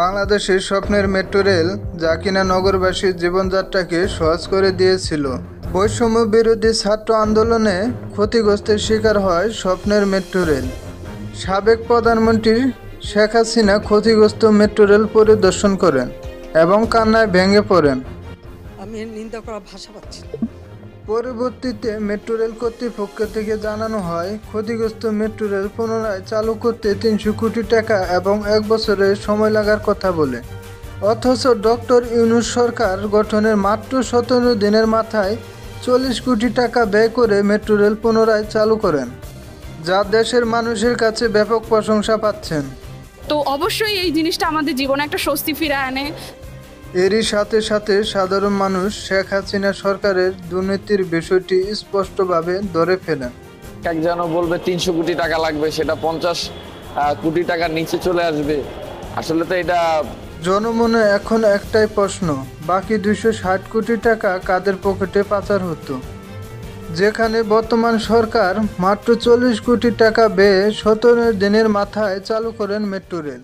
বাংলাদেশের স্বপ্নের metro rail যা কিনা নগরবাসীর জীবনযাত্রাকে সহজ করে দিয়েছিল। বৈষম্য বিরোধী ছাত্র আন্দোলনে ক্ষতিগ্রস্তের শিকার হয় স্বপ্নের মেট্রো রেল। সাবেক প্রধানমন্ত্রী শেখ হাসিনা ক্ষতিগ্রস্ত মেট্রো রেল পরিদর্শন করেন এবং কান্নায় ভেঙে পড়েন। আমি নিন্দা করার ভাষা পাচ্ছি না। পরবর্তীতে মেট্রো রেল কর্তৃপক্ষ থেকে জানানো হয় ক্ষতিগ্রস্ত মেট্রো রেল পুনরায় চালু করতে ৩০০ কোটি টাকা এবং ১ বছরের সময় লাগার কথা বলে। অথচ ডক্টর ইউনূস সরকার গঠনের মাত্র ১৭ দিনের মাথায় ৪০ কোটি টাকা ব্যয় করে মেট্রো রেল পুনরায় চালু করেন, যা দেশের মানুষের কাছে ব্যাপক প্রশংসা পাচ্ছেন। তো অবশ্যই এই জিনিসটা আমাদের জীবনে একটা স্বস্তি ফিরে আনে। এরই সাথে সাথে সাধারণ মানুষ শেখ হাসিনা সরকারের দুর্নীতির বিষয়টি স্পষ্টভাবে ধরে ফেলেন। যেন বলবে ৩০০ কোটি টাকা লাগবে, সেটা ৫০ কোটি টাকার নিচে চলে আসবে। আসলে তো এটা জনমনে এখন একটাই প্রশ্ন, বাকি ২৬০ কোটি টাকা কাদের পকেটে পাচার হতো? যেখানে বর্তমান সরকার মাত্র ৪০ কোটি টাকা ব্যয়ে ১৭ দিনের মাথায় চালু করেন মেট্রো রেল।